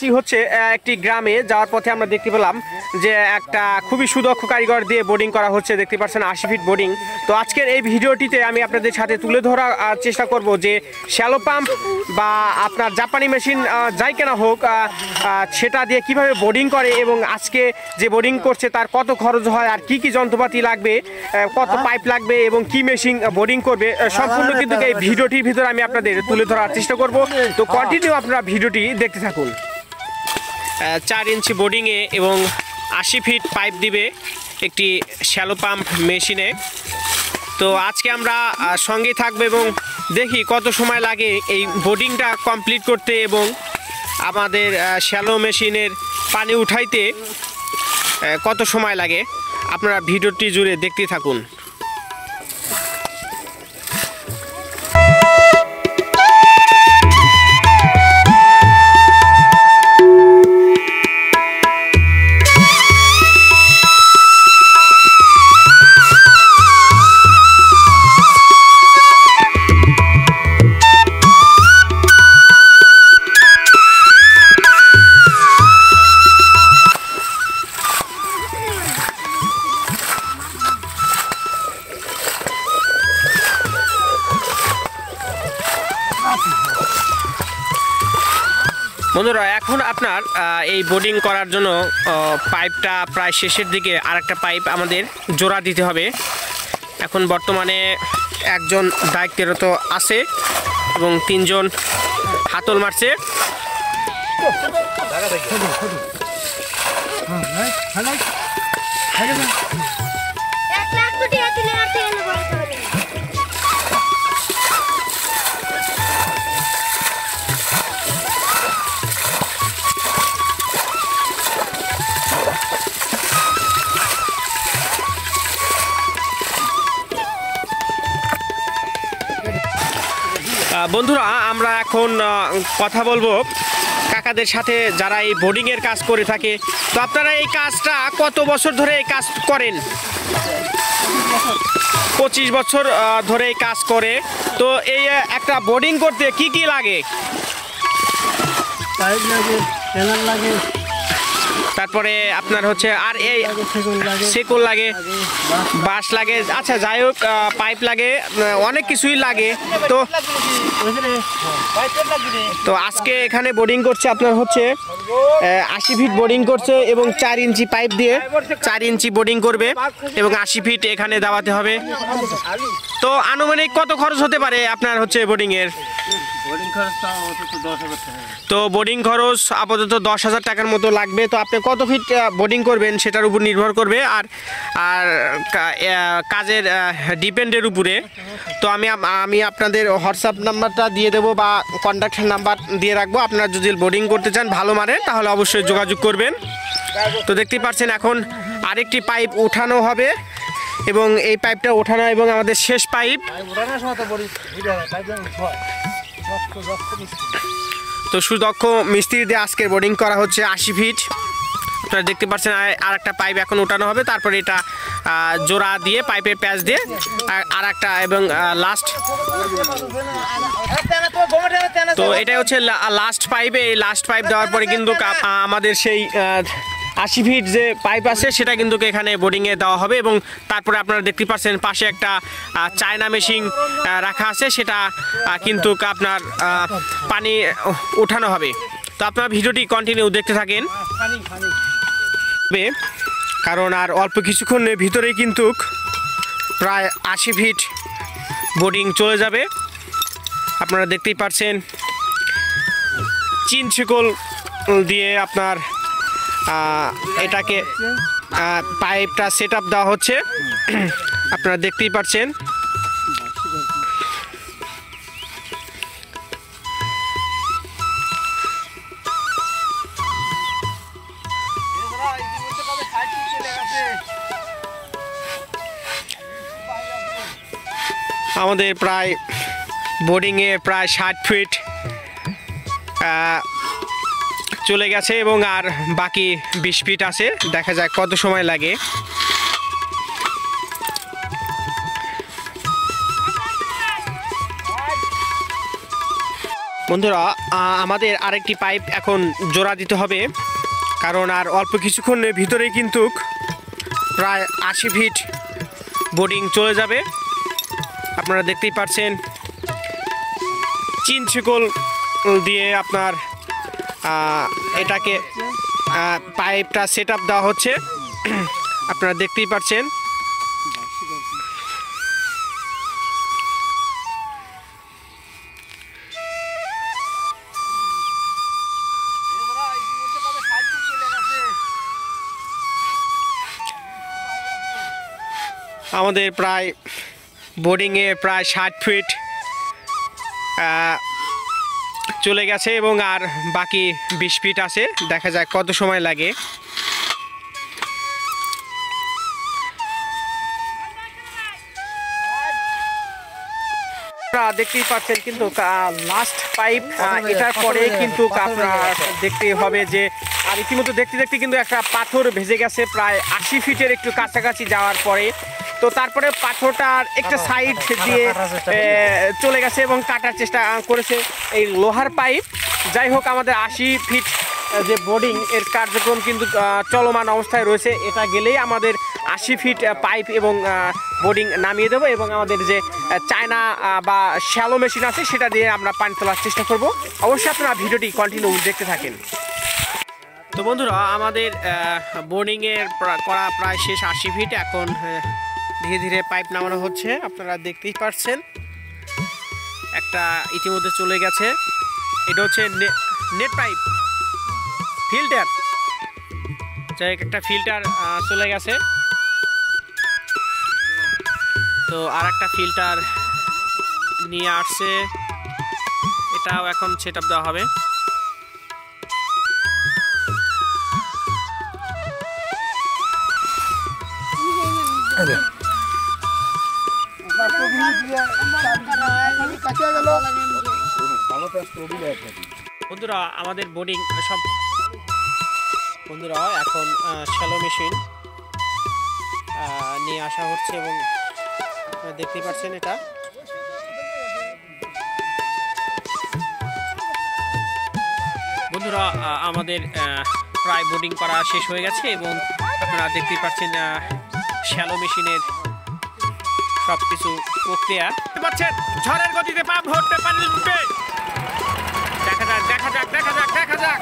যাচ্ছি হচ্ছে একটি গ্রামে। যাওয়ার পথে আমরা দেখতে পেলাম যে একটা খুবই সুদক্ষ কারিগর দিয়ে বোর্ডিং করা হচ্ছে, দেখতে পাচ্ছেন 80 ফিট বোর্ডিং। তো আজকের এই ভিডিওটিতে আমি আপনাদের সাথে তুলে ধরার চেষ্টা করব যে শ্যালো পাম্প বা আপনার জাপানি মেশিন যাই কেনা হোক সেটা দিয়ে কিভাবে বোর্ডিং করে এবং আজকে যে বোর্ডিং করছে তার কত খরচ হয় আর কি কি যন্ত্রপাতি লাগবে, কত পাইপ লাগবে এবং কি মেশিন বোর্ডিং করবে, সম্পূর্ণ কিন্তু এই ভিডিওটির ভিতরে আমি আপনাদের তুলে ধরার চেষ্টা করব। তো কন্টিনিউ আপনারা ভিডিওটি দেখতে থাকুন। 4 ইঞ্চি বোর্ডিংয়ে এবং 80 ফিট পাইপ দিবে একটি শ্যালো পাম্প মেশিনে। তো আজকে আমরা সঙ্গে থাকবো এবং দেখি কত সময় লাগে এই বোর্ডিংটা কমপ্লিট করতে এবং আমাদের শ্যালো মেশিনের পানি উঠাইতে কত সময় লাগে। আপনারা ভিডিওটি জুড়ে দেখতে থাকুন। বন্ধুরা, এখন আপনার এই বোর্ডিং করার জন্য পাইপটা প্রায় শেষের দিকে আরেকটা পাইপ আমাদের জোড়া দিতে হবে। এখন বর্তমানে একজন দায়িত্বরত আছে এবং 3 জন হাতল মারছে। বন্ধুরা, আমরা এখন কথা বলবো কাকাদের সাথে যারা এই বোর্ডিংয়ের কাজ করে থাকে। তো আপনারা এই কাজটা কত বছর ধরে এই কাজ করেন? 25 বছর ধরে এই কাজ করে। তো এই একটা বোর্ডিং করতে কি কি লাগে? পাইপ লাগে, চ্যানেল লাগে, তারপরে আপনার হচ্ছে আর এই সেকুল লাগে, বাঁশ লাগে, আচ্ছা যাই হোক পাইপ লাগে, অনেক কিছুই লাগে। তো আজকে এখানে বোর্ডিং করছে আপনার হচ্ছে 80 ফিট বোর্ডিং করছে এবং 4 ইঞ্চি পাইপ দিয়ে 4 ইঞ্চি বোর্ডিং করবে এবং 80 ফিট এখানে দাবাতে হবে। তো আনুমানিক কত খরচ হতে পারে আপনার হচ্ছে বোর্ডিংয়ের? তো বোর্ডিং খরচ আপাতত 10,000 টাকার মতো লাগবে। তো আপনি কত ফিট বোর্ডিং করবেন সেটার উপর নির্ভর করবে আর কাজের ডিপেন্ডের উপরে। তো আমি আপনাদের হোয়াটসঅ্যাপ নাম্বারটা দিয়ে দেবো বা কন্ট্যাক্ট নাম্বার দিয়ে রাখবো। আপনারা যদি বোর্ডিং করতে চান ভালো মানের তাহলে অবশ্যই যোগাযোগ করবেন। তো দেখতেই পাচ্ছেন এখন আরেকটি পাইপ উঠানো হবে এবং এই পাইপটা ওঠানো এবং আমাদের শেষ পাইপ। তো সুদক্ষ মিস্ত্রি দিয়ে আজকের বোর্ডিং করা হচ্ছে 80 ফিট। আপনারা দেখতে পাচ্ছেন আর একটা পাইপ এখন ওঠানো হবে, তারপরে এটা জোড়া দিয়ে পাইপের প্যাচ দিয়ে আর একটা এবং লাস্ট। তো এটাই হচ্ছে লাস্ট পাইপ। এই লাস্ট পাইপ দেওয়ার পরে কিন্তু আমাদের সেই 80 ফিট যে পাইপ আছে সেটা কিন্তু এখানে বোর্ডিংয়ে দেওয়া হবে এবং তারপরে আপনারা দেখতে পাচ্ছেন পাশে একটা চায়না মেশিন রাখা আছে, সেটা কিন্তু আপনার পানি ওঠানো হবে। তো আপনারা ভিডিওটি কন্টিনিউ দেখতে থাকেন, কারণ আর অল্প কিছুক্ষণের ভিতরেই কিন্তু প্রায় 80 ফিট বোর্ডিং চলে যাবে। আপনারা দেখতেই পাচ্ছেন চিন শিকল দিয়ে আপনার এটাকে পাইপটা সেট আপ দেওয়া হচ্ছে। আপনারা দেখতেই পাচ্ছেন। আমাদের প্রায় বোর্ডিংয়ে প্রায় 60 ফিট চলে গেছে এবং আর বাকি 20 ফিট আছে। দেখা যাক কত সময় লাগে। বন্ধুরা আমাদের আরেকটি পাইপ এখন জোড়া দিতে হবে, কারণ আর অল্প কিছুক্ষণের ভিতরেই কিন্তু প্রায় 80 ফিট বোর্ডিং চলে যাবে। আপনারা দেখতেই পাচ্ছেন চিন শিকল দিয়ে আপনার এটাকে পাইপটা সেট আপ দেওয়া হচ্ছে। আপনারা দেখতেই পাচ্ছেন। আমাদের প্রায় বোর্ডিংয়ে প্রায় 60 ফিট চলে গেছে এবং আর বাকি 20 ফিট আছে। দেখা যাক কত সময় লাগে। দেখতেই পাচ্ছেন কিন্তু লাস্ট পাইপ, এটার পরে কিন্তু আপনারা দেখতে হবে যে আর ইতিমধ্যে দেখতে দেখতে কিন্তু একটা পাথর ভেসে গেছে প্রায় 80 ফিটের একটু কাছাকাছি যাওয়ার পরে। তো তারপরে পাথরটার একটা সাইড দিয়ে চলে গেছে এবং কাটার চেষ্টা করেছে এই লোহার পাইপ। যাই হোক, আমাদের 80 ফিট যে বোর্ডিং এর কার্যক্রম কিন্তু চলমান অবস্থায় রয়েছে। এটা গেলেই আমাদের 80 ফিট পাইপ এবং বোর্ডিং নামিয়ে দেবো এবং আমাদের যে চায়না বা শ্যালো মেশিন আছে সেটা দিয়ে আমরা পানি তোলার চেষ্টা করব। অবশ্যই আপনারা ভিডিওটি কন্টিনিউ দেখতে থাকেন। তো বন্ধুরা, আমাদের বোর্ডিংয়ের করা প্রায় শেষ 80 ফিট। এখন ধীরে ধীরে পাইপ নামানো হচ্ছে। আপনারা দেখতেই পাচ্ছেন একটা ইতিমধ্যে চলে গেছে। এটা হচ্ছে নেট পাইপ ফিল্টার, যাই একটা ফিল্টার চলে গেছে। তো আর একটা ফিল্টার নিয়ে আসছে, এটাও এখন সেট আপ দেওয়া হবে। বন্ধুরা, আমাদের বোর্ডিং সব বন্ধুরা এখন শ্যালো মেশিন নিয়ে আসা হচ্ছে এবং দেখতেই পাচ্ছেন এটা। বন্ধুরা, আমাদের প্রায় বোর্ডিং করা শেষ হয়ে গেছে এবং আপনারা দেখতেই পাচ্ছেন শ্যালো মেশিনের সব কিছু প্রক্রিয়া পাচ্ছেন। ঝড়ের গতিতে পা ভরতে পানি উঠবে। দেখা যাক দেখা যাক দেখা যাক দেখা যাক।